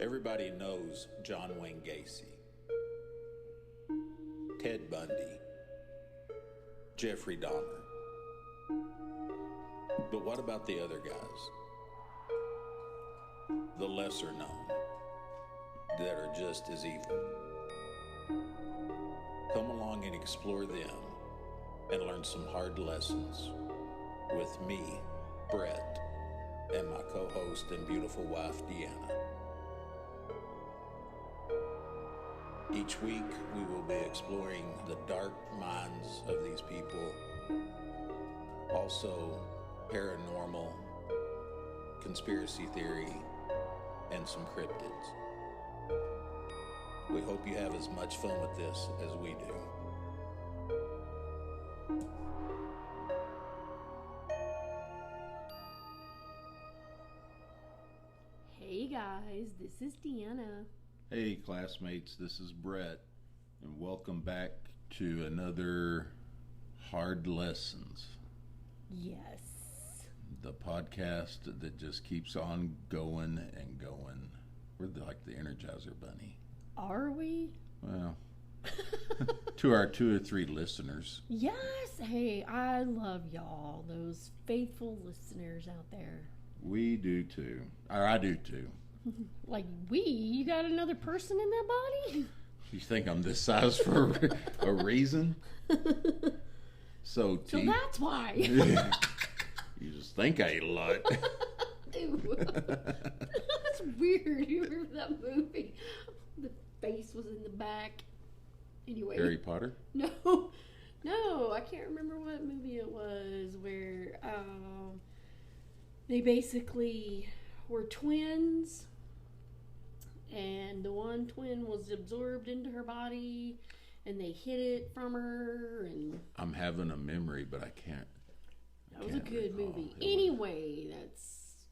Everybody knows John Wayne Gacy, Ted Bundy, Jeffrey Dahmer. But what about the other guys? The lesser known, that are just as evil. Come along and explore them and learn some hard lessons with me, Brett, and my co-host and beautiful wife, Deanna. Each week, we will be exploring the dark minds of these people, also paranormal, conspiracy theory, and some cryptids. We hope you have as much fun with this as we do. Hey guys, this is Deanna. Hey classmates, this is Brett, and welcome back to another Hard Lessons. Yes. The podcast that just keeps on going and going. We're like the Energizer Bunny. Are we? Well, to our 2 or 3 listeners. Yes. Hey, I love y'all, those faithful listeners out there. We do too. Or I do too. Like you got another person in that body? You think I'm this size for a reason? So that's why. You just think I ate a lot. Dude, that's weird. You remember that movie? The face was in the back. Anyway. Harry Potter? No, I can't remember what movie it was where they basically were twins, and the one twin was absorbed into her body, and they hid it from her. And I'm having a memory, but I can't. That was a good movie. Anyway, that's...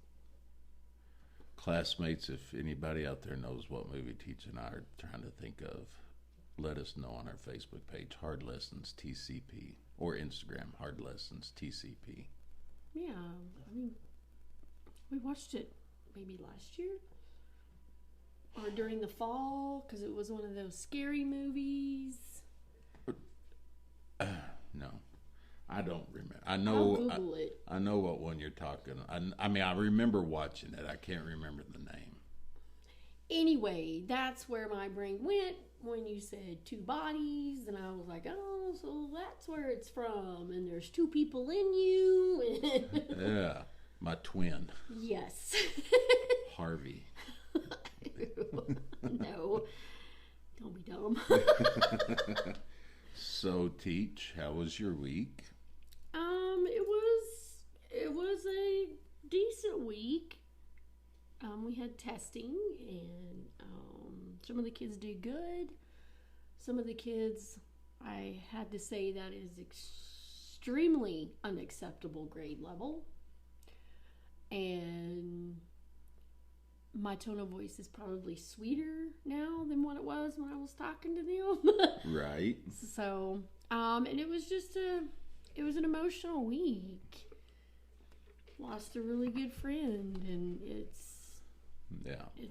Classmates, if anybody out there knows what movie Teach and I are trying to think of, let us know on our Facebook page, Hard Lessons TCP, or Instagram, Hard Lessons TCP. Yeah, I mean, we watched it maybe last year or during the fall because it was one of those scary movies. No, I don't remember. I I'll know. Google it. I know what one you're talking. I mean, I remember watching it. I can't remember the name. Anyway, that's where my brain went when you said 2 bodies, and I was like, oh, so that's where it's from, and there's 2 people in you. Yeah, my twin. Yes. Harvey. No, don't be dumb. So, Teach, how was your week? It was a decent week. We had testing, and some of the kids did good. Some of the kids, I had to say, that is extremely unacceptable grade level. And my tone of voice is probably sweeter now than what it was when I was talking to them. Right. So, and it was just it was an emotional week. Lost a really good friend, and it's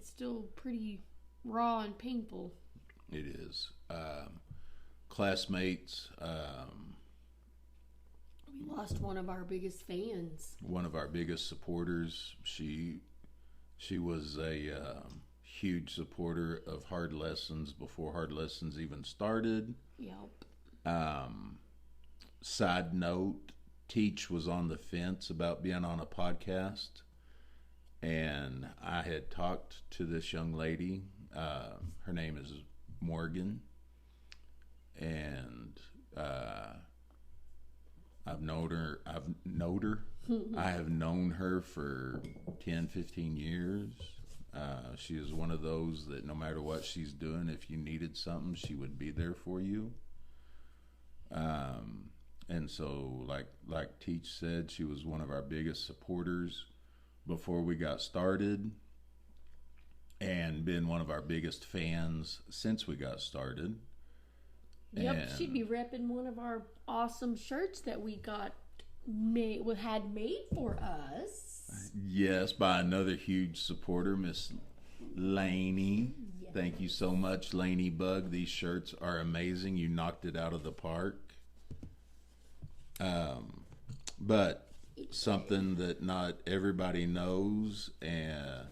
still pretty raw and painful. It is. Classmates, We lost one of our biggest fans. one of our biggest supporters. She was a huge supporter of Hard Lessons before Hard Lessons even started. Yep. Side note, Teach was on the fence about being on a podcast, and I had talked to this young lady. Her name is Morgan, and I've known her. I have known her for 10, 15 years. She is one of those that no matter what she's doing, if you needed something, she would be there for you. And so, like Teach said, she was one of our biggest supporters before we got started, and been one of our biggest fans since we got started. Yep, And she'd be repping one of our awesome shirts that we had made for us. yes, by another huge supporter, Miss Lainey. Yes. Thank you so much, Lainey Bug. These shirts are amazing. You knocked it out of the park. But something that not everybody knows, and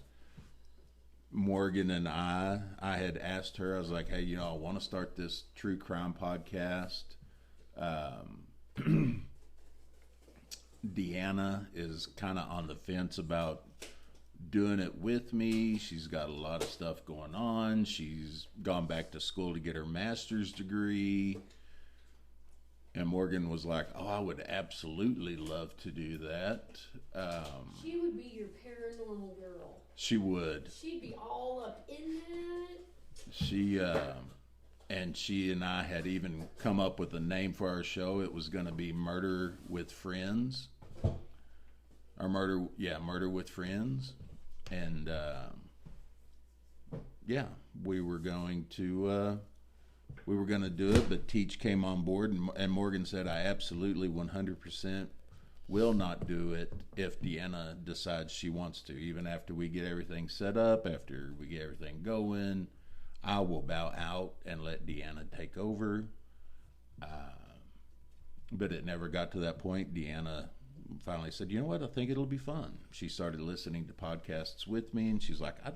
Morgan and I had asked her, I was like, hey, I want to start this true crime podcast. Deanna is kind of on the fence about doing it with me. She's got a lot of stuff going on. She's gone back to school to get her master's degree. And Morgan was like, oh, I would absolutely love to do that. She would be your paranormal girl. She would. She'd be all up in that. She and I had even come up with a name for our show. It was going to be Murder with Friends. Or Murder with Friends. And we were going to do it, but Teach came on board, and Morgan said, I absolutely 100% will not do it if Deanna decides she wants to. Even after we get everything set up, after we get everything going, I will bow out and let Deanna take over. But it never got to that point. Deanna finally said, you know what, I think it'll be fun. She started listening to podcasts with me, and she's like, I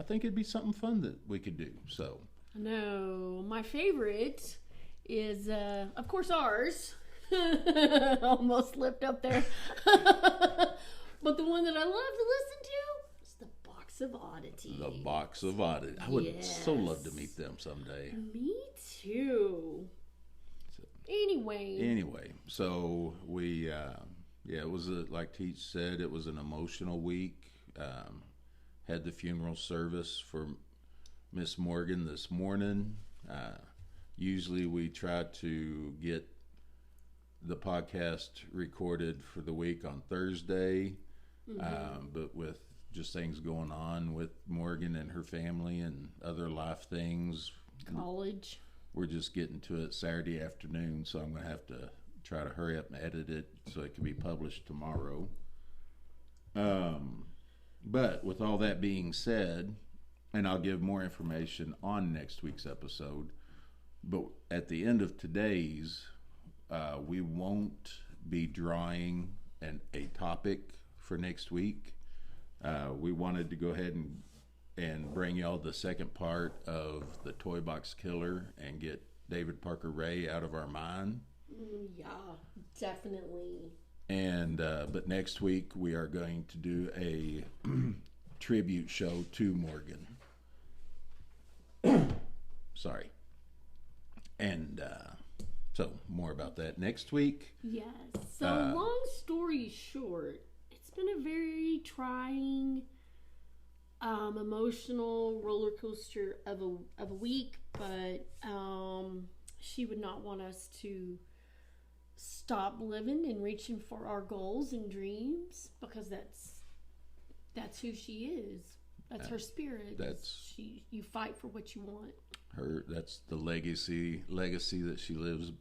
think it'd be something fun that we could do. So no, my favorite is of course ours. Almost slipped up there. But the one that I love to listen to is the Box of Oddities. The Box of Oddities. I would so love to meet them someday. Me too. Anyway, so we it was like Teach said, it was an emotional week. Had the funeral service for Miss Morgan this morning. Usually we try to get the podcast recorded for the week on Thursday, but with just things going on with Morgan and her family and other life things, college, we're just getting to it Saturday afternoon, so I'm going to have to try to hurry up and edit it so it can be published tomorrow. But with all that being said, and I'll give more information on next week's episode, but at the end of today's, we won't be drawing a topic for next week. We wanted to go ahead and bring y'all the second part of the Toy Box Killer and get David Parker Ray out of our mind. Yeah, definitely. And but next week we are going to do a tribute show to Morgan. Sorry. And so more about that next week. Yes. So long story short, it's been a very trying, emotional roller coaster of a week, but she would not want us to stop living and reaching for our goals and dreams, because that's who she is. That's her spirit. You fight for what you want. That's the legacy that she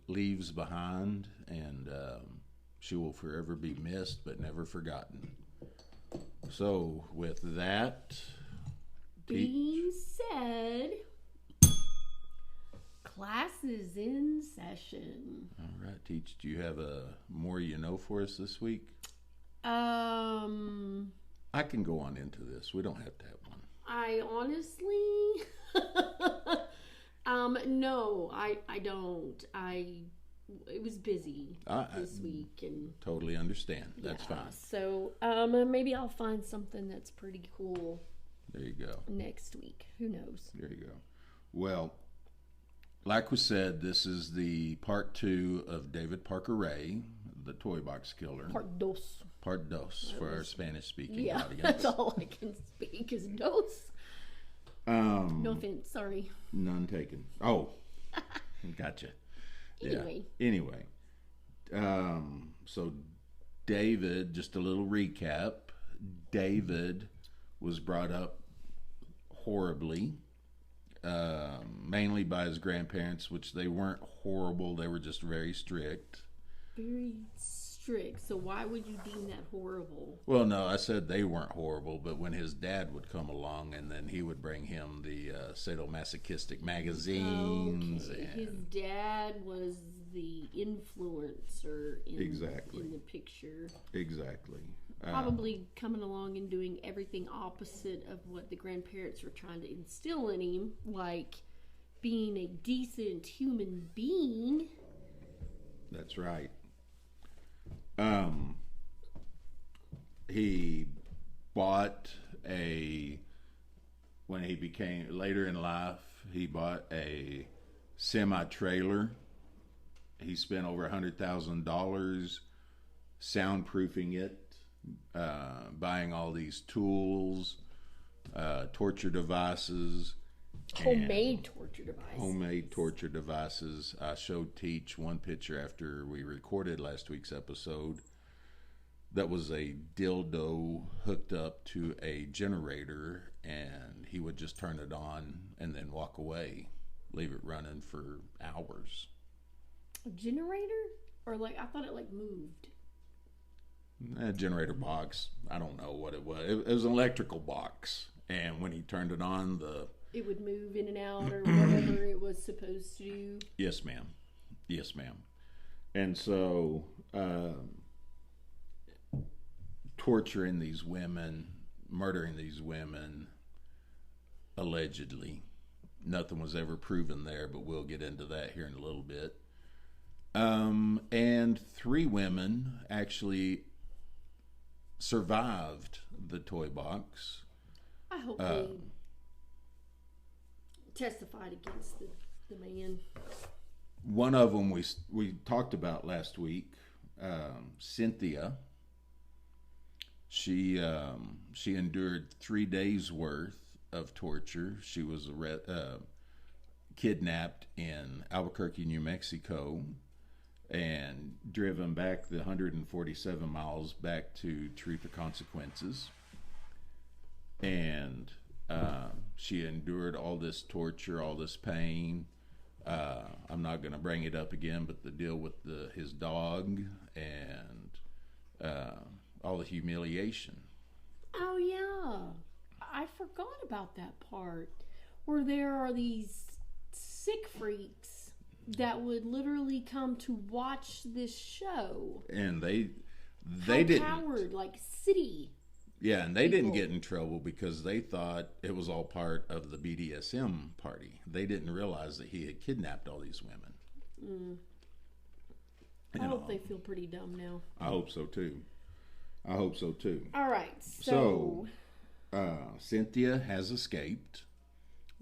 leaves behind, and she will forever be missed but never forgotten. So with that being said, class is in session. All right, Teach, do you have a more for us this week? I can go on into this. We don't have to have one. I honestly no, I don't. It was busy this week, and totally understand. That's fine. So maybe I'll find something that's pretty cool. There you go. Next week. Who knows? There you go. Well, like we said, this is the part 2 of David Parker Ray, the Toy Box Killer. Part dos. Part dos for our Spanish-speaking audience. That's all I can speak is dos. No offense, sorry. None taken. Oh, gotcha. Anyway. Yeah. Anyway. So David, just a little recap. David was brought up horribly, mainly by his grandparents, which they weren't horrible. They were just very strict. Very strict. strict. So why would you deem that horrible? Well, no, I said they weren't horrible, but when his dad would come along and then he would bring him the sadomasochistic magazines. Okay. And His dad was the influencer in the picture. exactly. Probably coming along and doing everything opposite of what the grandparents were trying to instill in him, like being a decent human being. That's right. He bought when he became later in life, he bought a semi-trailer. He spent over $100,000 soundproofing it, buying all these tools, torture devices. Homemade torture devices. Homemade torture devices. I showed Teach one picture after we recorded last week's episode. That was a dildo hooked up to a generator, and he would just turn it on and then walk away, leave it running for hours. A generator? Or like, I thought it like moved. A generator box. I don't know what it was. It was an electrical box, and when he turned it on, it would move in and out or whatever it was supposed to do. Yes, ma'am. Yes, ma'am. And so, torturing these women, murdering these women, allegedly. Nothing was ever proven there, but we'll get into that here in a little bit. And 3 women actually survived the toy box. I hope they testified against the man. One of them we talked about last week, Cynthia. She endured 3 days worth of torture. She was kidnapped in Albuquerque, New Mexico, and driven back the 147 miles back to Truth or Consequences. And she endured all this torture, all this pain. I'm not going to bring it up again, but the deal with his dog and all the humiliation. Oh, yeah. I forgot about that part. Where there are these sick freaks that would literally come to watch this show. And they How didn't. Coward, like city. Yeah, and they didn't get in trouble because they thought it was all part of the BDSM party. They didn't realize that he had kidnapped all these women. I hope they feel pretty dumb now. I hope so too. All right, so Cynthia has escaped.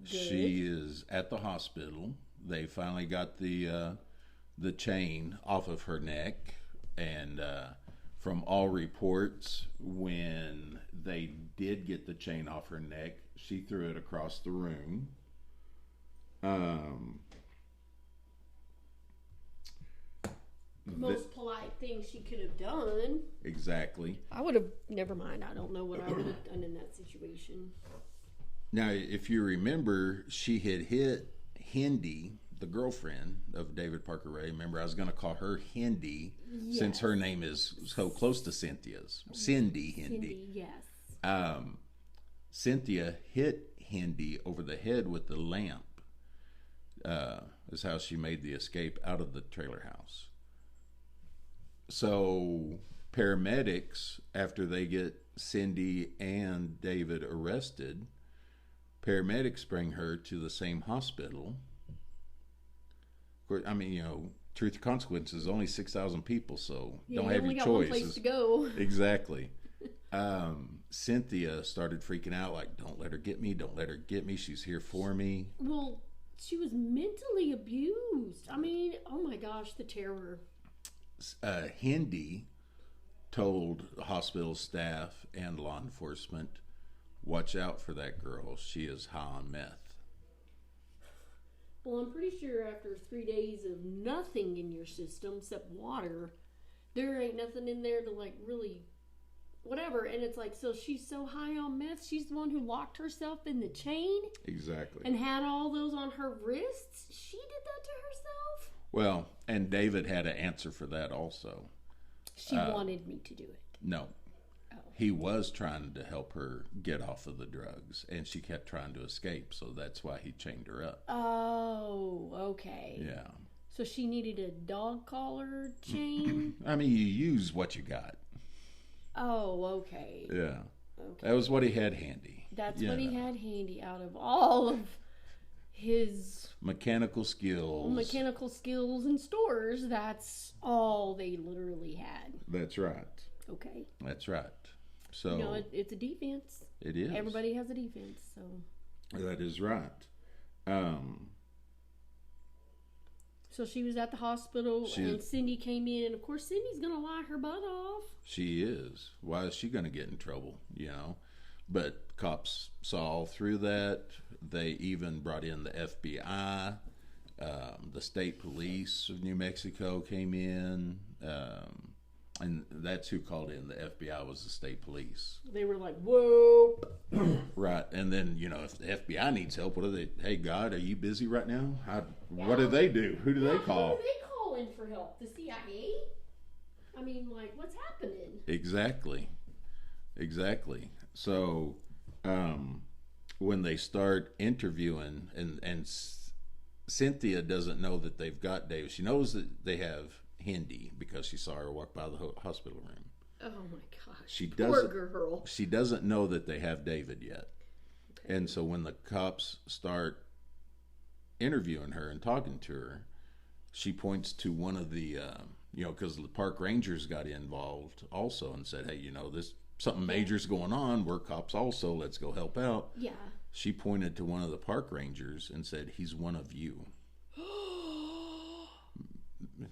Good. She is at the hospital. They finally got the chain off of her neck, and from all reports, when they did get the chain off her neck, she threw it across the room. Most polite thing she could have done. Exactly. I would have, never mind. I don't know what I would have done in that situation. Now, if you remember, she had hit Hindi, the girlfriend of David Parker Ray. Remember, I was going to call her Hindi since her name is so close to Cynthia's. Cindy Hindi. Yes. Cynthia hit Hindi over the head with the lamp. Is how she made the escape out of the trailer house. So paramedics, after they get Cindy and David arrested, paramedics bring her to the same hospital. I mean, Truth or Consequences, only 6,000 people, so don't have your choice. One place to go. Exactly. Cynthia started freaking out, like, don't let her get me, don't let her get me, she's here for me. Well, she was mentally abused. I mean, oh my gosh, the terror. Hindi told hospital staff and law enforcement, watch out for that girl, she is high on meth. Well, I'm pretty sure after 3 days of nothing in your system except water, there ain't nothing in there to like really whatever. And it's like, so she's so high on meth, she's the one who locked herself in the chain? Exactly. And had all those on her wrists? She did that to herself? Well, and David had an answer for that also. She wanted me to do it. No. Oh. He was trying to help her get off of the drugs, and she kept trying to escape, so that's why he chained her up. Oh, okay. Yeah. So she needed a dog collar chain? I mean, you use what you got. Oh, okay. Yeah. Okay. That was what he had handy. That's what he had handy out of all of his mechanical skills and stores. That's all they literally had. That's right. Okay. That's right. So it's a defense. It is. Everybody has a defense. So that is right. So she was at the hospital, and Cindy came in, and of course Cindy's gonna lie her butt off. She is. Why is she gonna get in trouble? But cops saw through that. They even brought in the FBI. The state police of New Mexico came in. And that's who called in. The FBI was the state police. They were like, whoa. Right. And then, if the FBI needs help, what do they? Hey, God, are you busy right now? What do they do? Who do they call? Who do they call in for help? The CIA? I mean, what's happening? Exactly. So, when they start interviewing, and Cynthia doesn't know that they've got David. She knows that they have Hindi because she saw her walk by the hospital room. Oh my gosh! Poor girl. She doesn't know that they have David yet, okay. And so when the cops start interviewing her and talking to her, she points to one of the, because the park rangers got involved also and said, "Hey, this something major's going on. We're cops also. Let's go help out." Yeah. She pointed to one of the park rangers and said, "He's one of you."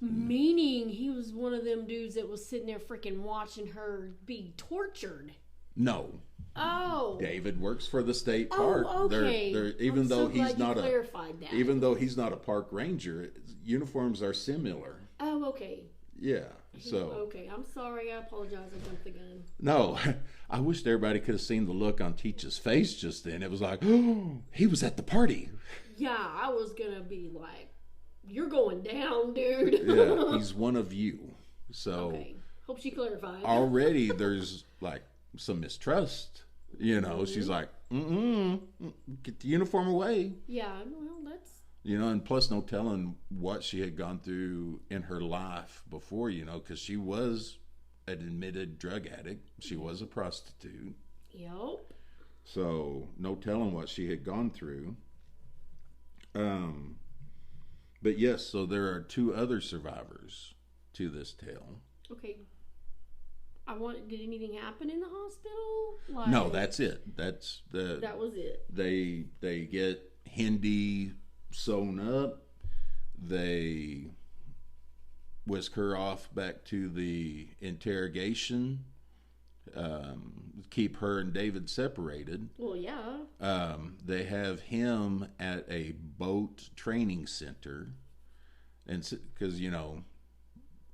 Meaning he was one of them dudes that was sitting there freaking watching her be tortured. No. Oh. David works for the state park. Oh, okay. Even I'm though so he's glad not you clarified that. Even though he's not a park ranger, uniforms are similar. Oh, okay. Yeah. So. Okay, I'm sorry. I apologize. I jumped the gun. No, I wished everybody could have seen the look on Teach's face just then. It was like, oh, he was at the party. Yeah, I was gonna be like, "You're going down, dude." Yeah, he's one of you. So. Okay. Hope she clarified. Already, there's some mistrust. Mm-hmm. She's like, get the uniform away. Yeah, well, that's. And plus no telling what she had gone through in her life before, because she was an admitted drug addict. She was a prostitute. Yep. So no telling what she had gone through. But yes, so there are 2 other survivors to this tale. Okay. Did anything happen in the hospital? No, that's it. That was it. They get Hindi sewn up. They whisk her off back to the interrogation. Keep her and David separated. Well, yeah. They have him at a boat training center, and because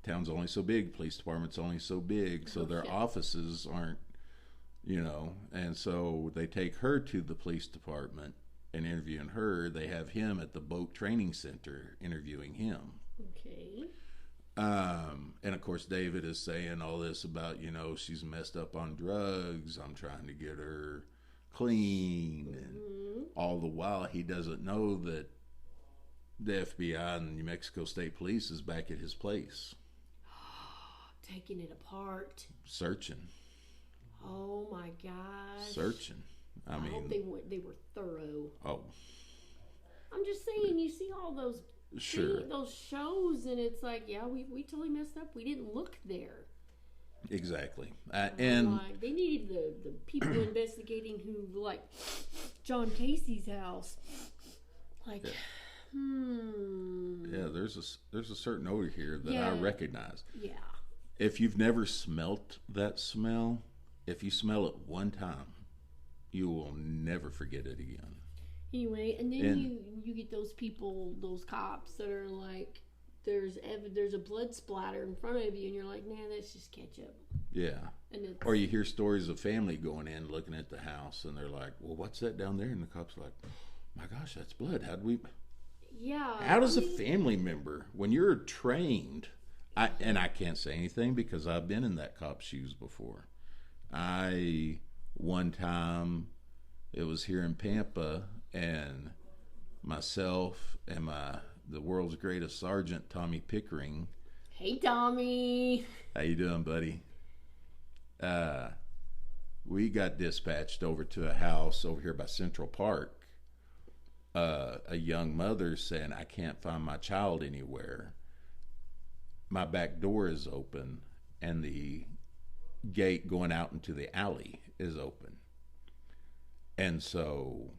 town's only so big, police department's only so big, so their offices aren't, and so they take her to the police department and interviewing her. They have him at the boat training center interviewing him. Okay. And of course David is saying all this about, she's messed up on drugs. I'm trying to get her clean. And all the while he doesn't know that the FBI and New Mexico State Police is back at his place. Taking it apart. Searching. Oh my gosh. Searching. I mean, hope they were thorough. Oh. I'm just saying, you see all those those shows, and it's like, yeah, we totally messed up. We didn't look there. Exactly. And they needed the people investigating who, like John Casey's house. Like, Yeah, there's a certain odor here that I recognize. Yeah. If you've never smelt that smell, if you smell it one time, you will never forget it again. Anyway, and then you get those people, those cops that are like, there's a blood splatter in front of you, and you're like, nah, that's just ketchup. Yeah. Or you hear stories of family going in, looking at the house, and they're like, well, what's that down there? And the cop's like, my gosh, that's blood. Yeah. How does a family member, when you're trained I can't say anything because I've been in that cop's shoes before. I one time it was here in Pampa, and myself and the world's greatest sergeant, Tommy Pickering. Hey, Tommy. How you doing, buddy? We got dispatched over to a house over here by Central Park. A young mother saying, I can't find my child anywhere. My back door is open, and the gate going out into the alley is open. And so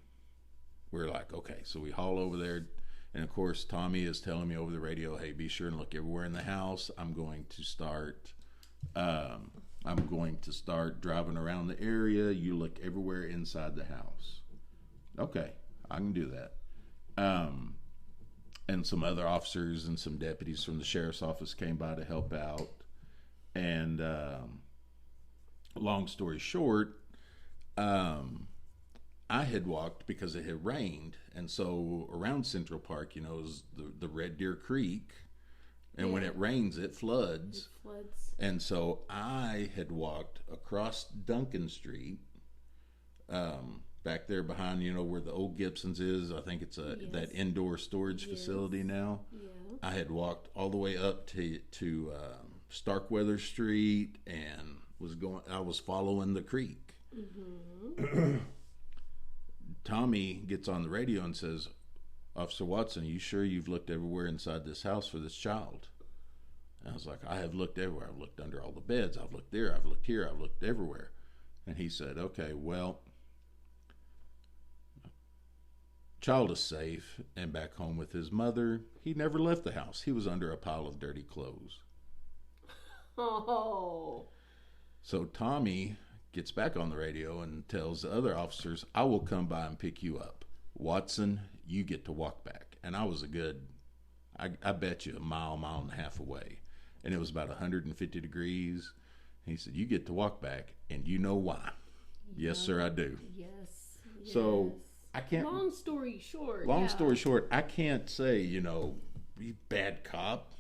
we're like, okay, so we haul over there. And of course, Tommy is telling me over the radio, hey, be sure and look everywhere in the house. I'm going to start driving around the area. You look everywhere inside the house. Okay, I can do that. And some other officers and some deputies from the sheriff's office came by to help out. And long story short, I had walked because it had rained, and so around Central Park, is the Red Deer Creek, and when it rains, it floods. And so I had walked across Duncan Street, back there behind, where the old Gibson's is. I think it's that indoor storage facility now. Yeah. I had walked all the way up to Starkweather Street, and I was following the creek. Mm-hmm. Tommy gets on the radio and says, Officer Watson, are you sure you've looked everywhere inside this house for this child? And I was like, I have looked everywhere. I've looked under all the beds. I've looked there. I've looked here. I've looked everywhere. And he said, okay, well, child is safe and back home with his mother. He never left the house. He was under a pile of dirty clothes. Oh. So Tommy gets back on the radio and tells the other officers, I will come by and pick you up. Watson, you get to walk back. And I was I bet you a mile and a half away. And it was about 150 degrees. He said, you get to walk back, and you know why. Yeah. Yes, sir, I do. Yes. So I can't. Long story short, I can't say, you bad cop.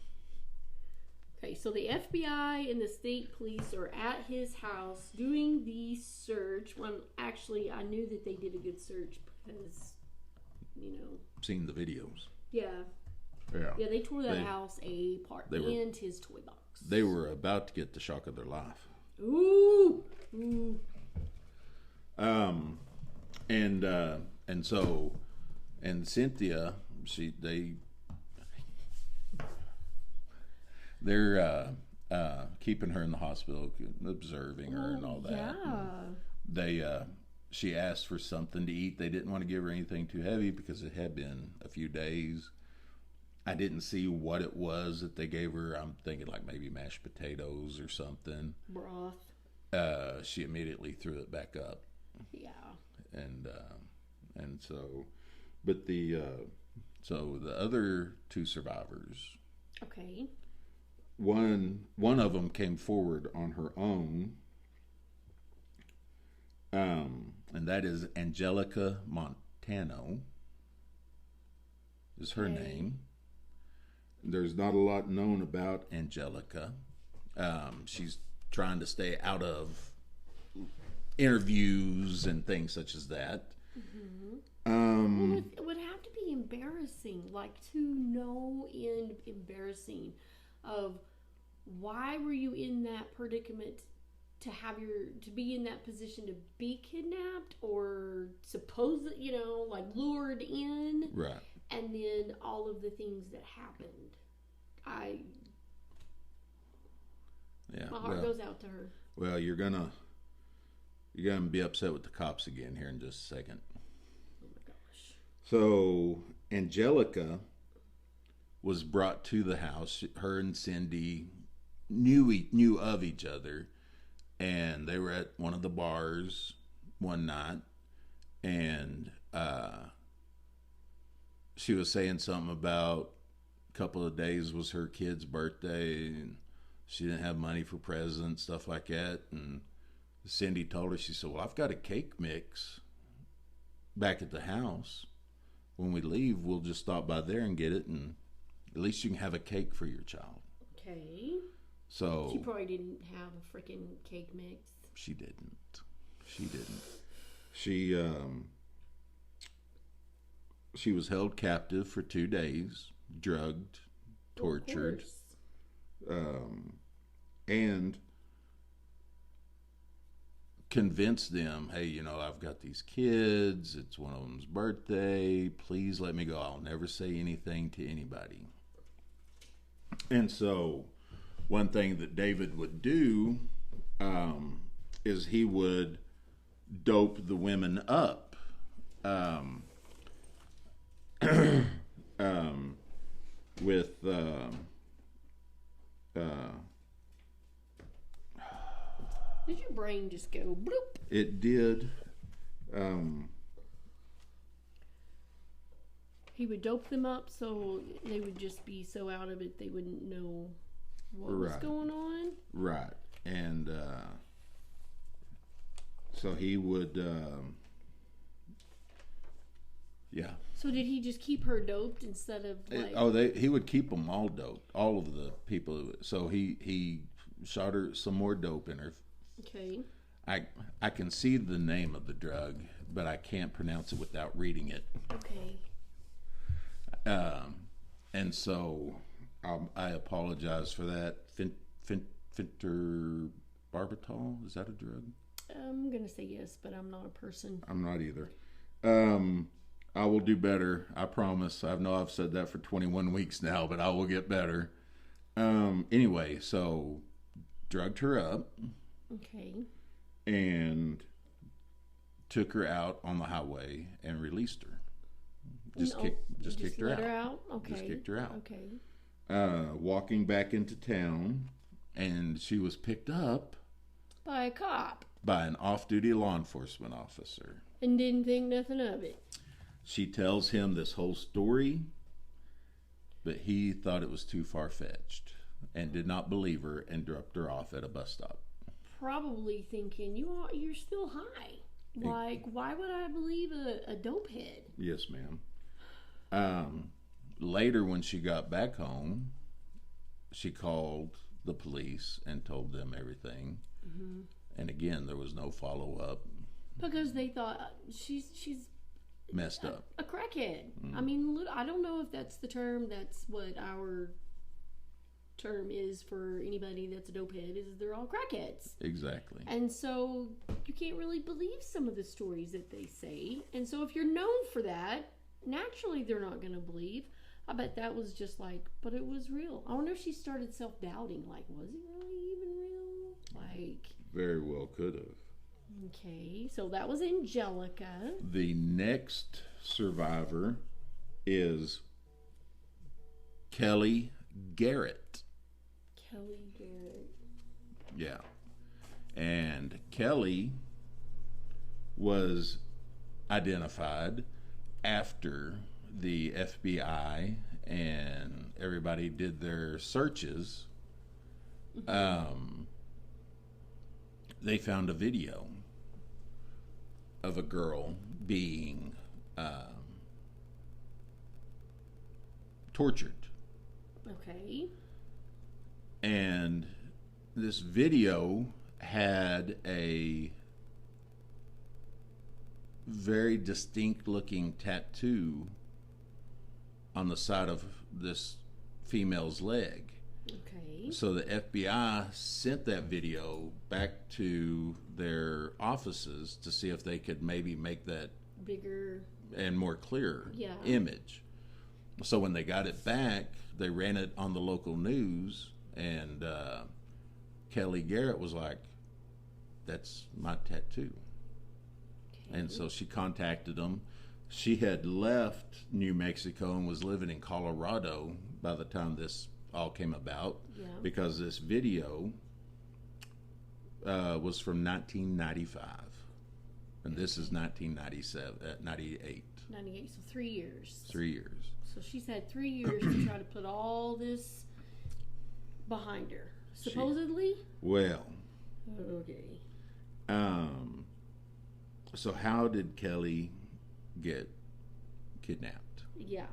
Okay, so the FBI and the state police are at his house doing the search. When actually, I knew that they did a good search because, Seen the videos. Yeah. Yeah. Yeah, they tore that house apart and his toy box. They were about to get the shock of their life. Ooh. And Cynthia, they're keeping her in the hospital, observing her and all that. Yeah. She asked for something to eat. They didn't want to give her anything too heavy because it had been a few days. I didn't see what it was that they gave her. I'm thinking like maybe mashed potatoes or something. Broth. She immediately threw it back up. Yeah. And so, but the other two survivors. Okay. One of them came forward on her own. And that is Angelica Montano is her name. There's not a lot known about Angelica. She's trying to stay out of interviews and things such as that. Mm-hmm. It would have to be embarrassing, embarrassing of why were you in that predicament to be in that position to be kidnapped or lured in, right? And then all of the things that happened. My heart goes out to her. Well, you're gonna be upset with the cops again here in just a second. Oh my gosh. So Angelica was brought to the house. Her and Cindy knew of each other, and they were at one of the bars one night, and she was saying something about a couple of days was her kid's birthday, and she didn't have money for presents, stuff like that. And Cindy told her, she said, well, I've got a cake mix back at the house. When we leave, we'll just stop by there and get it, and at least you can have a cake for your child. Okay. So She probably didn't have a freaking cake mix. she didn't. She was held captive for 2 days, drugged, tortured, and convinced them, hey, I've got these kids. It's one of them's birthday. Please let me go. I'll never say anything to anybody. And so one thing that David would do is he would dope the women up. With did your brain just go bloop? It did. He would dope them up so they would just be so out of it they wouldn't know what was going on. Right. And so he would yeah. So did he just keep her doped instead of like... he would keep them all doped, all of the people. So he shot her some more dope in her. Okay. I can see the name of the drug, but I can't pronounce it without reading it. Okay. And so I apologize for that. Fentobarbital, is that a drug? I'm gonna say yes, but I'm not a person. I'm not either. I will do better. I promise. I know I've said that for 21 weeks now, but I will get better. Anyway, so drugged her up. Okay. And took her out on the highway and released her. Just kicked her out. Okay. Just kicked her out. Okay. Walking back into town, and she was picked up by a cop. By an off-duty law enforcement officer. And didn't think nothing of it. She tells him this whole story, but he thought it was too far-fetched and did not believe her and dropped her off at a bus stop. Probably thinking, you're still high. Like, why would I believe a dope head? Yes, ma'am. Later, when she got back home, she called the police and told them everything. Mm-hmm. And again, there was no follow-up. Because they thought she's messed up. A crackhead. Mm. I mean, I don't know if that's the term. That's what our term is for anybody that's a dopehead, is they're all crackheads. Exactly. And so you can't really believe some of the stories that they say. And so if you're known for that, naturally they're not going to believe. I bet that was just like, but it was real. I wonder if she started self-doubting, like, was it really even real? Like, very well could have. Okay, so that was Angelica. The next survivor is Kelly Garrett. Kelly Garrett. Yeah. And Kelly was identified after the FBI and everybody did their searches. Mm-hmm. They found a video of a girl being tortured. Okay. And this video had a very distinct looking tattoo on the side of this female's leg. Okay. So the FBI sent that video back to their offices to see if they could maybe make that bigger and more clear image. So when they got it back, they ran it on the local news, and Kelly Garrett was like, "That's my tattoo." Okay. And so she contacted them. She had left New Mexico and was living in Colorado by the time this all came about, because this video was from 1995, and this is 1997, 98. 98, so 3 years. 3 years. So she's had 3 years to try to put all this behind her, supposedly. Well. Okay. So how did Kelly get kidnapped? Yeah.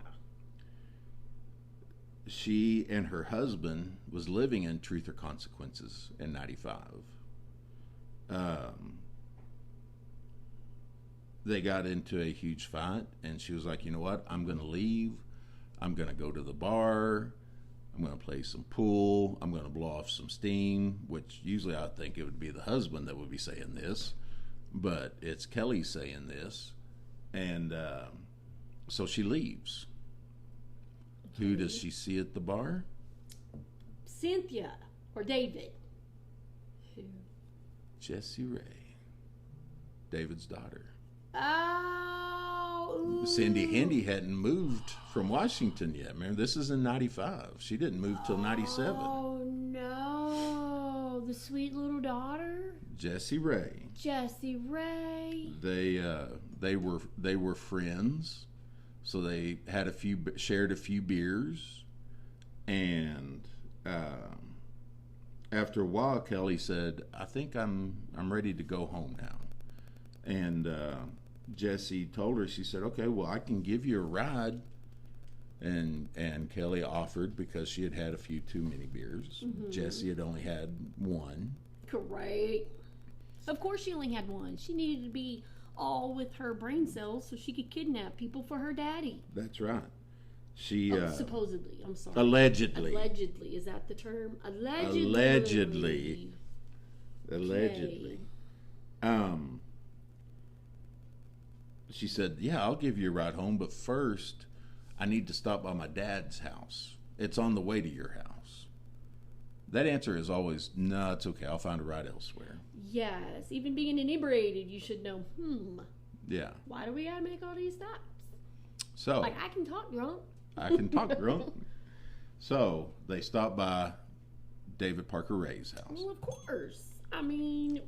she and her husband was living in Truth or Consequences in 95. They got into a huge fight, and she was like, you know what, I'm going to leave. I'm going to go to the bar. I'm going to play some pool. I'm going to blow off some steam, which usually I think it would be the husband that would be saying this, but it's Kelly saying this. And so she leaves. Okay. Who does she see at the bar? Cynthia or David. Who? Jessie Ray, David's daughter. Oh, Cindy Handy hadn't moved from Washington yet. Remember, this is in 95. She didn't move till 97. Oh, no. The sweet little daughter? Jessie Ray. Jessie Ray. They were friends, so they had shared a few beers, and after a while, Kelly said, "I think I'm ready to go home now," and Jessie told her, she said, okay, well, I can give you a ride. And Kelly offered because she had had a few too many beers. Mm-hmm. Jessie had only had one. Correct. Of course she only had one. She needed to be all with her brain cells so she could kidnap people for her daddy. That's right. She supposedly, I'm sorry. Allegedly. Allegedly. Is that the term? Allegedly. Allegedly. She said, yeah, I'll give you a ride home, but first I need to stop by my dad's house. It's on the way to your house. That answer is always, no, it's okay. I'll find a ride elsewhere. Yes. Even being inebriated, you should know, yeah. Why do we got to make all these stops? So. Like, I can talk drunk. I can talk drunk. So, they stopped by David Parker Ray's house. Well, of course. I mean...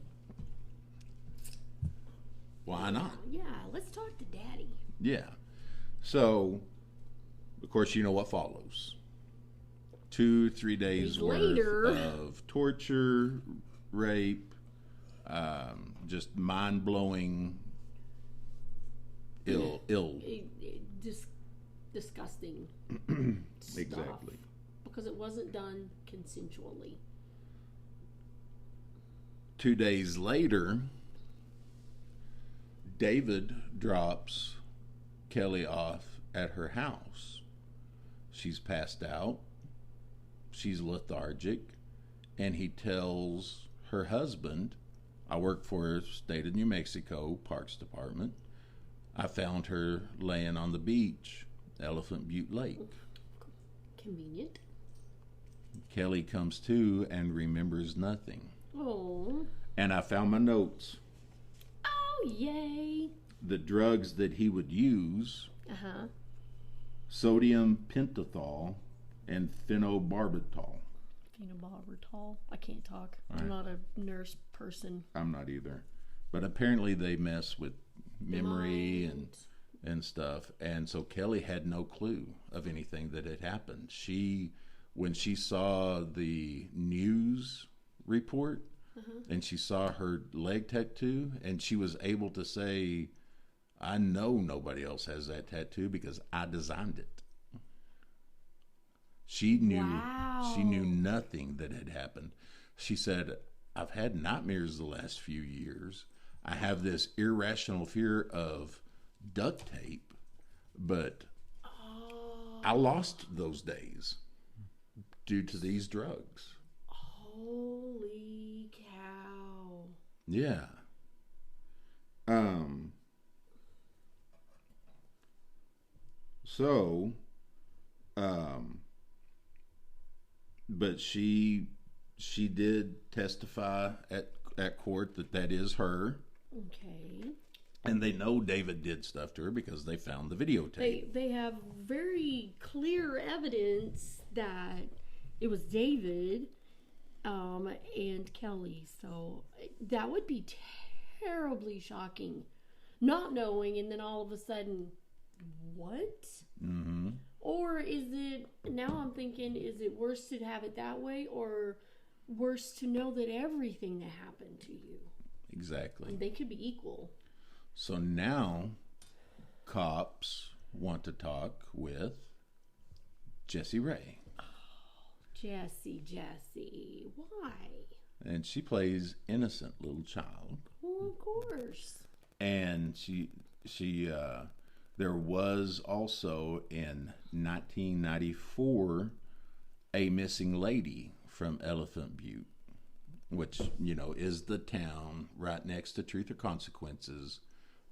Why not? Yeah, let's talk to Daddy. Yeah. So, of course, you know what follows. 2-3 days later of torture, rape, just mind-blowing, disgusting stuff. Exactly. Because it wasn't done consensually. 2 days later, David drops Kelly off at her house. She's passed out. She's lethargic. And he tells her husband, I work for State of New Mexico Parks Department. I found her laying on the beach, Elephant Butte Lake. Convenient. Kelly comes to and remembers nothing. Oh. And I found my notes. Oh, yay. The drugs that he would use, sodium pentothal and phenobarbital. Phenobarbital? I can't talk. Right. I'm not a nurse person. I'm not either. But apparently they mess with memory and stuff. And so Kelly had no clue of anything that had happened. When she saw the news report, and she saw her leg tattoo, and she was able to say, I know nobody else has that tattoo because I designed it. She knew nothing that had happened. She said, I've had nightmares the last few years. I have this irrational fear of duct tape, but I lost those days due to these drugs. Holy cow. Yeah. But she did testify at court that is her. Okay. And they know David did stuff to her because they found the videotape. They have very clear evidence that it was David and Kelly. So that would be terribly shocking. Not knowing, and then all of a sudden, what? Mm-hmm. Or is it, now I'm thinking, is it worse to have it that way, or worse to know that everything that happened to you? Exactly. They could be equal. So now, cops want to talk with Jessie Ray. Jessie. Why? And she plays innocent little child. Well, of course. And there was also in 1994 a missing lady from Elephant Butte, which, is the town right next to Truth or Consequences,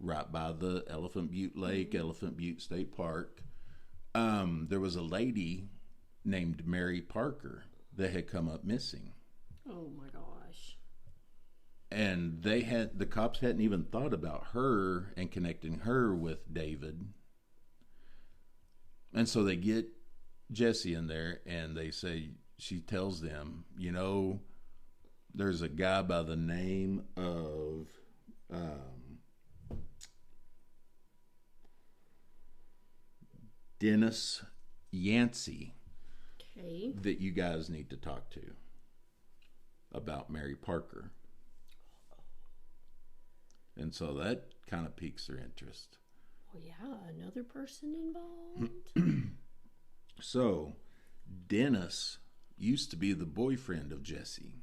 right by the Elephant Butte Lake, Elephant Butte State Park. There was a lady named Mary Parker that had come up missing. Oh my gosh. And the cops hadn't even thought about her and connecting her with David. And so they get Jessie in there and she tells them, there's a guy by the name of Dennis Yancey that you guys need to talk to about Mary Parker. And so that kind of piques their interest. Well, yeah, another person involved. So, Dennis used to be the boyfriend of Jessie,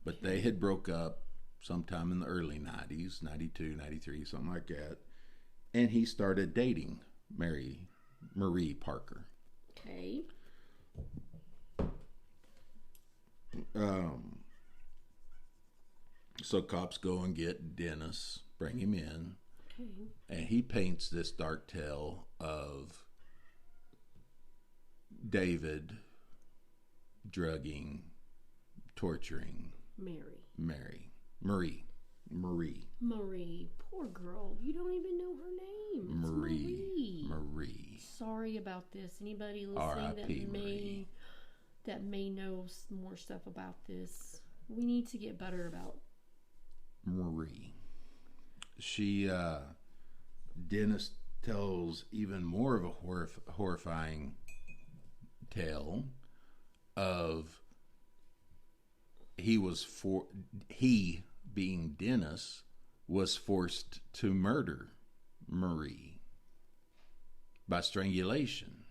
but they had broke up sometime in the early 90s, 92, 93, something like that. And he started dating Marie Parker. Okay. So cops go and get Dennis, bring him in, Okay. and he paints this dark tale of David drugging, torturing Marie. Poor girl. You don't even know her name. It's Marie. Sorry about this. Anybody listening R.I.P. that may know more stuff about this. We need to get better about Marie. Dennis tells even more of a horrifying tale of he being Dennis was forced to murder Marie by strangulation,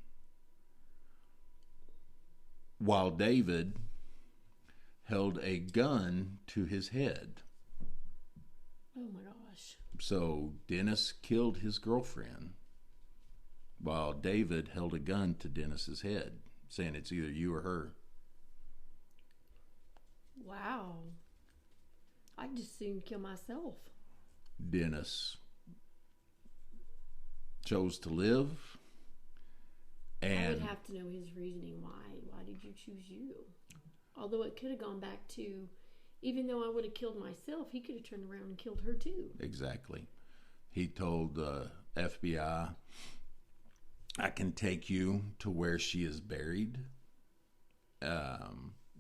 while David held a gun to his head. Oh my gosh. So Dennis killed his girlfriend while David held a gun to Dennis's head, saying it's either you or her. Wow. I'd just soon kill myself. Dennis chose to live, and I would have to know his reasoning why. Why did you choose you? Although it could have gone back to, even though I would have killed myself, he could have turned around and killed her too. Exactly. He told the FBI, I can take you to where she is buried.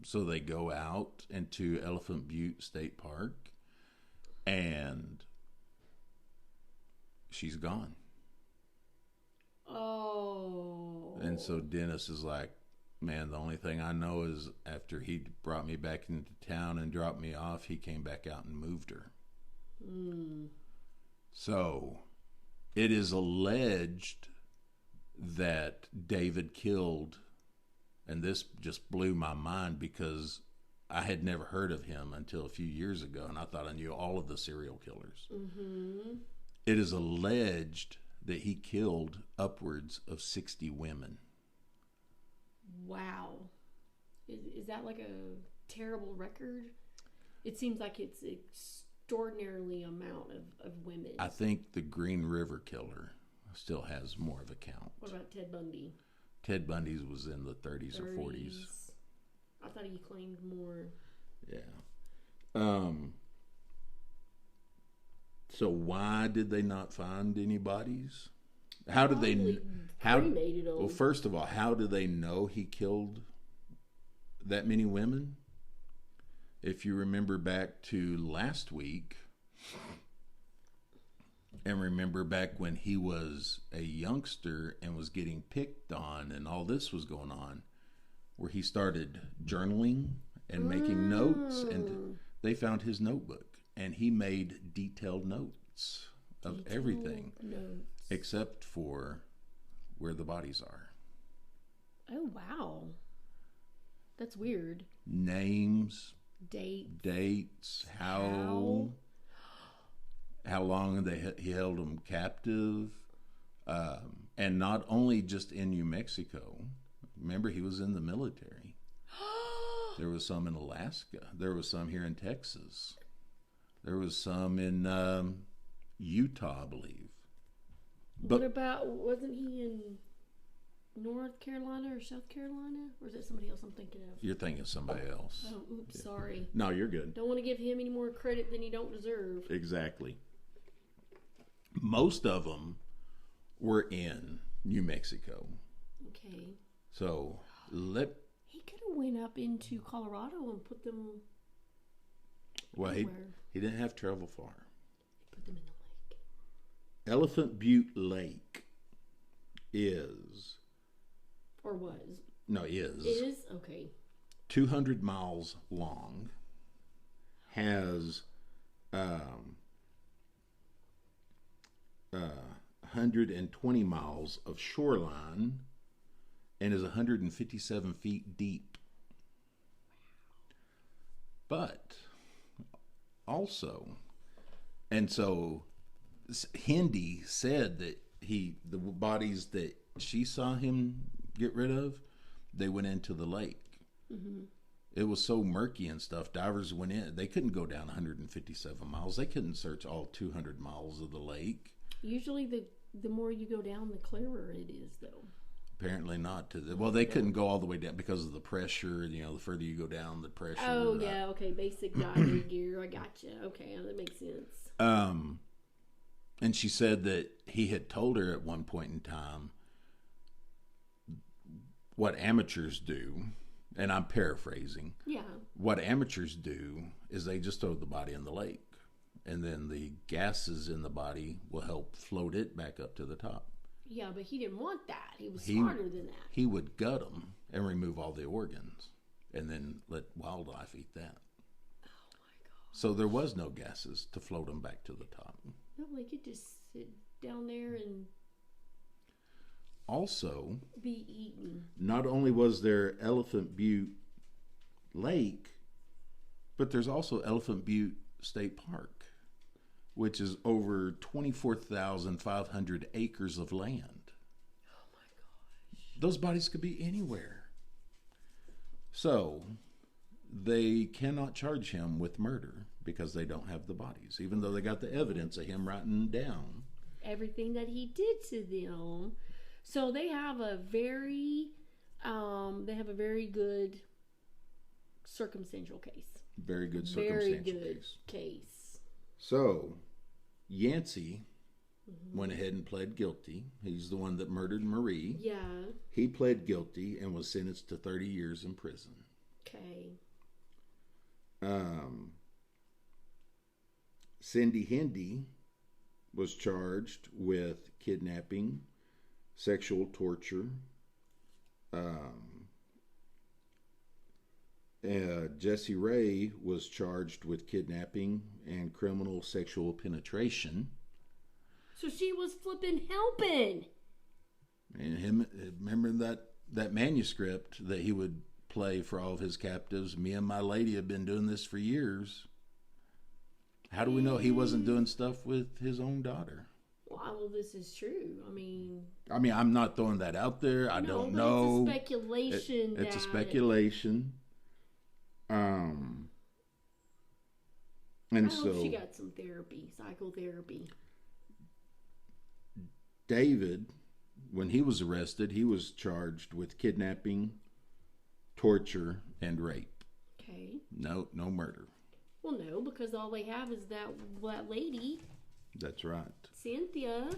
So they go out into Elephant Butte State Park, and she's gone. Oh. And so Dennis is like, man, the only thing I know is after he brought me back into town and dropped me off, he came back out and moved her. So it is alleged that David killed, and this just blew my mind because I had never heard of him until a few years ago, and I thought I knew all of the serial killers. Mm-hmm. It is alleged that he killed upwards of 60 women. Wow. Is that like a terrible record? It seems like it's extraordinarily amount of women. I think the Green River Killer still has more of a count. What about Ted Bundy? Ted Bundy's was in the 30s or 40s. I thought he claimed more. Yeah. So why did they not find any bodies? How did they? Cremated them. Well, first of all, how do they know he killed that many women? If you remember back to last week, and remember back when he was a youngster and was getting picked on and all this was going on, where he started journaling and making notes, and they found his notebook, and he made detailed notes of everything except for where the bodies are. Oh, wow. That's weird. Names, Date. dates, how long he held them captive, and not only just in New Mexico. Remember, he was in the military. There was some in Alaska. There was some here in Texas. There was some in Utah, I believe. But what about, wasn't he in North Carolina or South Carolina? Or is that somebody else I'm thinking of? You're thinking of somebody else. Oh, oops, sorry. No, you're good. Don't want to give him any more credit than he don't deserve. Exactly. Most of them were in New Mexico. Okay. So he could have went up into Colorado and put them. Well, he didn't have to travel far. He put them in the lake. Elephant Butte Lake is. Or was. No, is. Is? Okay. 200 miles long. Has 120 miles of shoreline and is 157 feet deep. But also, and so Hindi said that the bodies that she saw him get rid of, they went into the lake. Mm-hmm. It was so murky and stuff. Divers went in. They couldn't go down 157 miles. They couldn't search all 200 miles of the lake. Usually the more you go down, the clearer it is, though. Apparently not. Well, they couldn't go all the way down because of the pressure. You know, the further you go down, the pressure. Oh, yeah. Okay. Basic diving gear. I gotcha. Okay. That makes sense. And she said that he had told her at one point in time what amateurs do, and I'm paraphrasing. Yeah. What amateurs do is they just throw the body in the lake, and then the gases in the body will help float it back up to the top. Yeah, but he didn't want that. He was smarter than that. He would gut them and remove all the organs, and then let wildlife eat that. Oh my God! So there was no gases to float them back to the top. No, they could just sit down there and also be eaten. Not only was there Elephant Butte Lake, but there's also Elephant Butte State Park, which is over 24,500 acres of land. Oh my gosh. Those bodies could be anywhere. So they cannot charge him with murder because they don't have the bodies, even though they got the evidence of him writing down everything that he did to them. So they have a very good circumstantial case. Very good circumstantial case. So Yancey went ahead and pled guilty. He's the one that murdered Marie. Yeah. He pled guilty and was sentenced to 30 years in prison. Okay. Cindy Hindi was charged with kidnapping, sexual torture. Jesse Ray was charged with kidnapping and criminal sexual penetration. So she was flipping helping. And him, remember that manuscript that he would play for all of his captives? Me and my lady have been doing this for years. How do we know he wasn't doing stuff with his own daughter? Well, this is true. I mean, I'm not throwing that out there. I don't know. It's a speculation. It's a speculation. And I hope she got some therapy, psychotherapy. David, when he was arrested, he was charged with kidnapping, torture, and rape. Okay. No murder. Well, no, because all they have is that lady. That's right. Cynthia.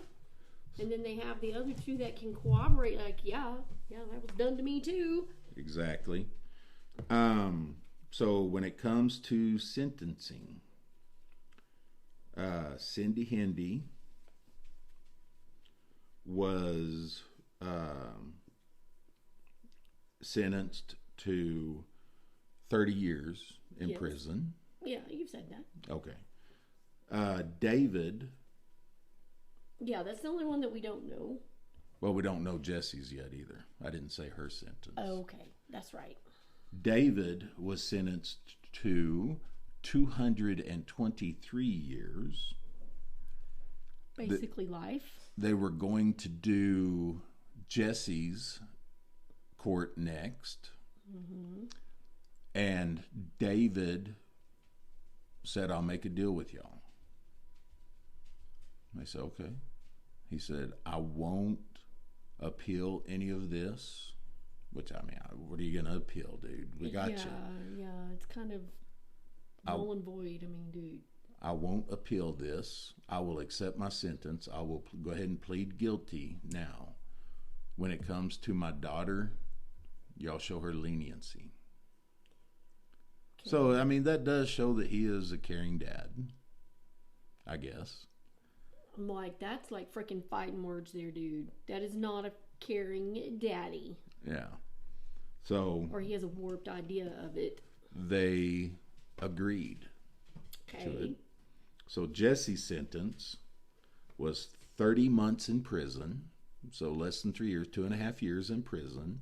And then they have the other two that can corroborate, like, yeah, that was done to me too. Exactly. So when it comes to sentencing, Cindy Hindi was sentenced to 30 years in prison. Yeah, you've said that. Okay. David. Yeah, that's the only one that we don't know. Well, we don't know Jesse's yet either. I didn't say her sentence. Oh, okay. That's right. David was sentenced to 223 years. Basically life. They were going to do Jesse's court next. Mm-hmm. And David said, I'll make a deal with y'all. They said, okay. He said, I won't appeal any of this. Which, I mean, what are you going to appeal, dude? We got you. Yeah, it's kind of null and void. I mean, dude. I won't appeal this. I will accept my sentence. I will go ahead and plead guilty now. When it comes to my daughter, y'all show her leniency. Okay. So, I mean, that does show that he is a caring dad, I guess. I'm like, that's like freaking fighting words there, dude. That is not a caring daddy. Yeah. So. Or he has a warped idea of it. They agreed to it. So Jesse's sentence was 30 months in prison, so less than 3 years, 2.5 years in prison,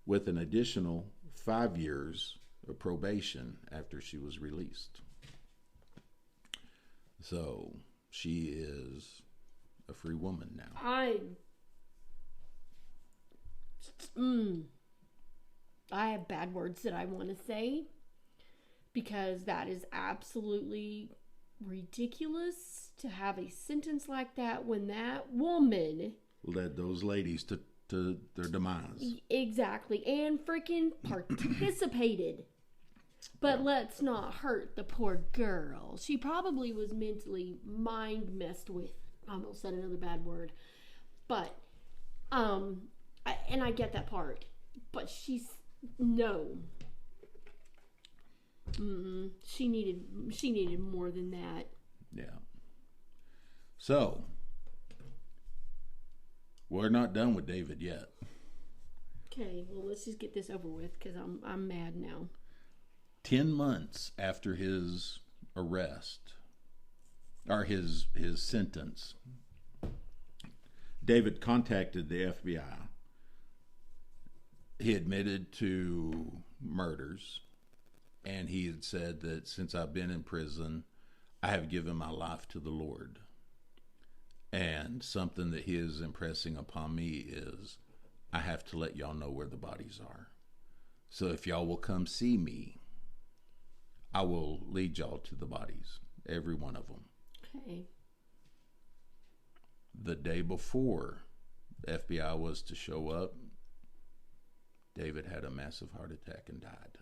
with an additional 5 years of probation after she was released. So she is a free woman now. I have bad words that I want to say because that is absolutely ridiculous to have a sentence like that when that woman led those ladies to their demise. Exactly. And freaking participated. But let's not hurt the poor girl. She probably was mentally mind messed with. I almost said another bad word. But, and I get that part. But no. She needed more than that. Yeah. So, we're not done with David yet. Okay, well, let's just get this over with because I'm mad now. 10 months after his arrest, or his sentence, David contacted the FBI. He admitted to murders, and he had said that since I've been in prison, I have given my life to the Lord. And something that he is impressing upon me is I have to let y'all know where the bodies are. So if y'all will come see me, I will lead y'all to the bodies, every one of them. Okay. The day before the FBI was to show up, David had a massive heart attack and died.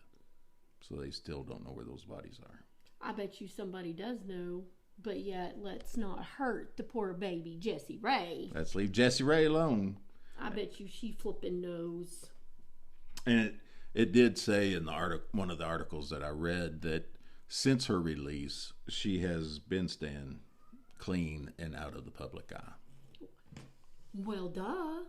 So they still don't know where those bodies are. I bet you somebody does know, but yet let's not hurt the poor baby Jessie Rae. Let's leave Jessie Rae alone. I bet you she flipping knows. And it did say in the one of the articles that I read that since her release, she has been staying clean and out of the public eye. Well, duh.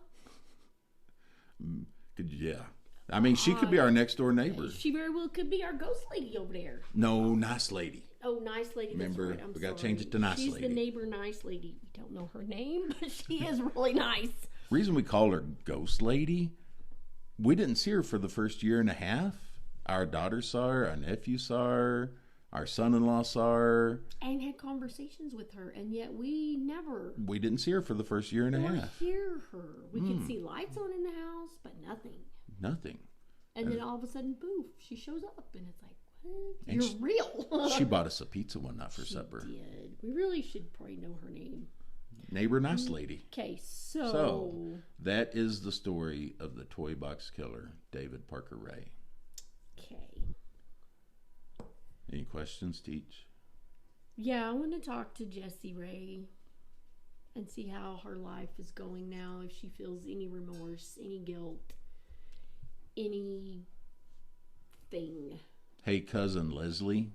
Yeah. I mean, she could be our next door neighbor. She very well could be our ghost lady over there. No, nice lady. Oh, nice lady. Remember, that's right. we got to change it to nice lady. She's the neighbor nice lady. We don't know her name, but she is really nice. Reason we call her ghost lady, we didn't see her for the first year and a half. Our daughter saw her, our nephew saw her, our son-in-law saw her. And had conversations with her, and yet we didn't see her for the first year and a half. Hear her. We could see lights on in the house, but nothing. Nothing. And then all of a sudden, poof, she shows up, and it's like, what? You're real. She bought us a pizza one night for supper. She did. We really should probably know her name. Neighbor nice lady. Okay, so that is the story of the toy box killer, David Parker Ray. Okay. Any questions, Teach? Yeah, I want to talk to Jessie Rae and see how her life is going now, if she feels any remorse, any guilt, anything. Hey, cousin Leslie,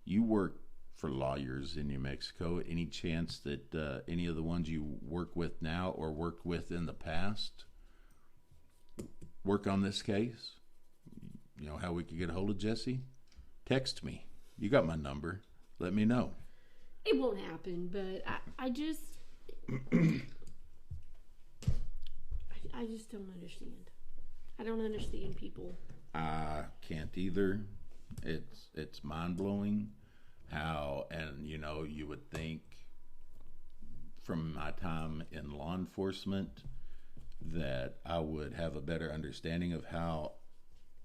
you work for lawyers in New Mexico. Any chance that any of the ones you work with now or worked with in the past work on this case? You know how we could get a hold of Jessie? Text me. You got my number. Let me know. It won't happen, but I just I just don't understand. I don't understand people. I can't either. It's mind blowing how, and you would think from my time in law enforcement that I would have a better understanding of how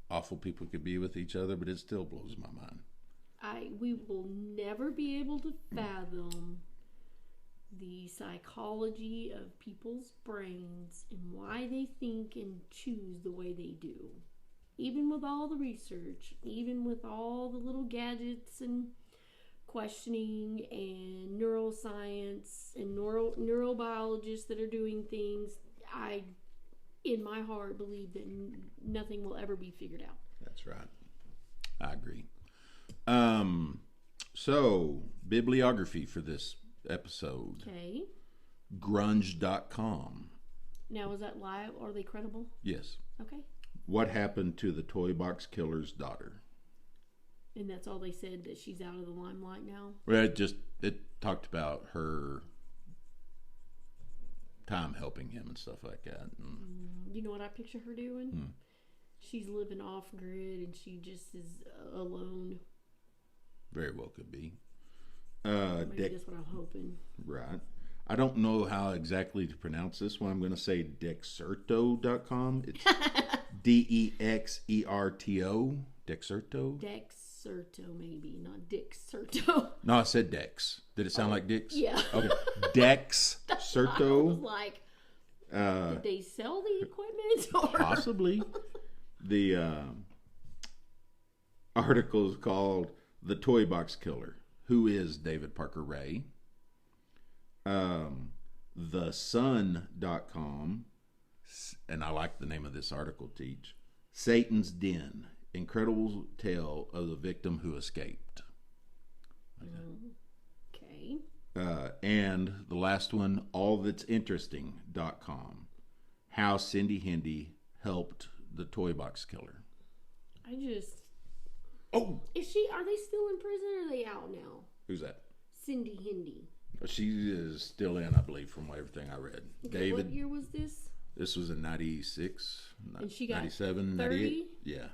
awful people could be with each other, but it still blows my mind. We will never be able to fathom the psychology of people's brains and why they think and choose the way they do. Even with all the research, even with all the little gadgets and questioning and neuroscience and neurobiologists that are doing things, I, in my heart, believe that nothing will ever be figured out. That's right. I agree. So, bibliography for this episode. Okay. Grunge.com. Now, is that live? Are they credible? Yes. Okay. What happened to the toy box killer's daughter? And that's all they said, that she's out of the limelight now? Well, it talked about her time helping him and stuff like that. You know what I picture her doing? She's living off grid and she just is alone. Very well could be. Maybe that's what I'm hoping. Right. I don't know how exactly to pronounce this one. I'm going to say Dexerto.com. It's Dexerto. Dexerto? Dexerto, maybe, not Dixerto. No, I said Dex. Did it sound like Dix? Yeah. Okay. Dexerto. I was like, did they sell the equipment? Or? Possibly. The article is called The Toy Box Killer. Who is David Parker Ray? TheSun.com, and I like the name of this article, Teach. Satan's Den, incredible tale of the victim who escaped. Okay. And the last one, allthat'sinteresting.com, how Cindy Hendy helped the toy box killer. I just... Oh! Are they still in prison or are they out now? Who's that? Cindy Hendy. She is still in, I believe, from everything I read. Okay, David. What year was this? This was in 96, And she got 97, 30? 98. Yeah.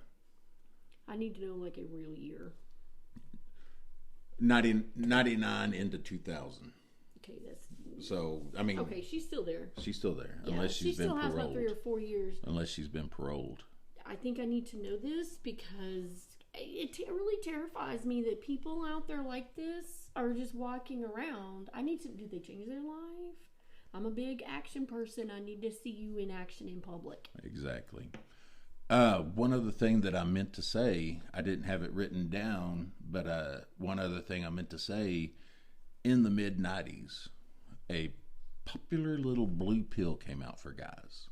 I need to know like a real year. 99 into 2000. Okay, that's... So, I mean... Okay, she's still there. She's still there, Yeah, unless she's been paroled. She still has about 3 or 4 years. Unless she's been paroled. I think I need to know this because it really terrifies me that people out there like this are just walking around. Did they change their life? I'm a big action person. I need to see you in action in public. Exactly. One other thing that I meant to say, I didn't have it written down, but one other thing I meant to say, in the mid-90s, a popular little blue pill came out for guys.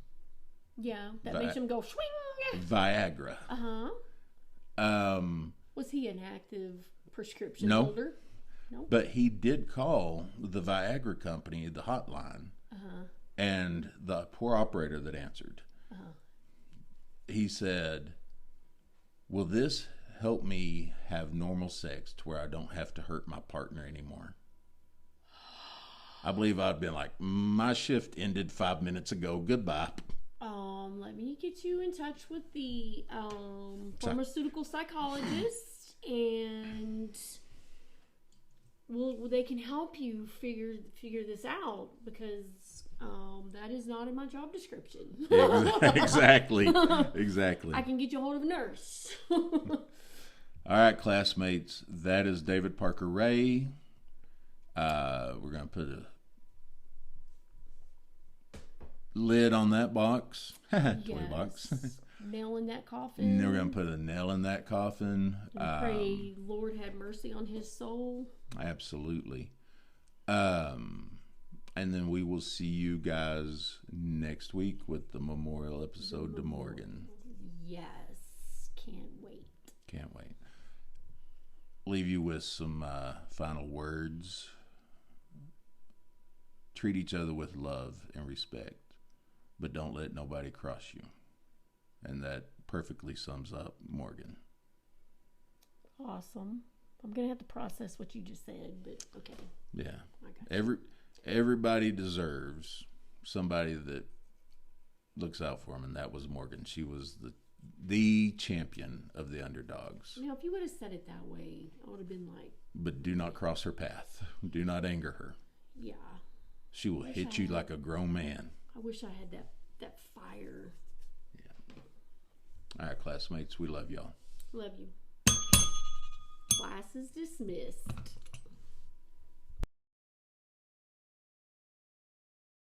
Yeah, that makes them go swing. Viagra. Was he an active prescription holder? No. But he did call the Viagra company, the hotline, and the poor operator that answered, he said, "Will this help me have normal sex to where I don't have to hurt my partner anymore?" I believe I'd been like, my shift ended 5 minutes ago. Goodbye. Let me get you in touch with the pharmaceutical psychologist, and they can help you figure this out because that is not in my job description. Exactly. I can get you a hold of a nurse. All right, classmates. That is David Parker Ray. We're going to put a lid on that box. Toy box. Nail in that coffin. And then we're going to put a nail in that coffin. And pray, Lord, have mercy on his soul. Absolutely. And then we will see you guys next week with the memorial episode to Morgan. Yes. Can't wait. Can't wait. Leave you with some final words. Treat each other with love and respect, but don't let nobody cross you. And that perfectly sums up Morgan. Awesome. I'm going to have to process what you just said, but okay. Yeah. Everybody deserves somebody that looks out for them, and that was Morgan. She was the champion of the underdogs. Now, if you would have said it that way, I would have been like, But do not cross her path. Do not anger her. yeah. She will hit you like a grown man. I wish I had that fire. All right, classmates, we love y'all. Love you. Class is dismissed.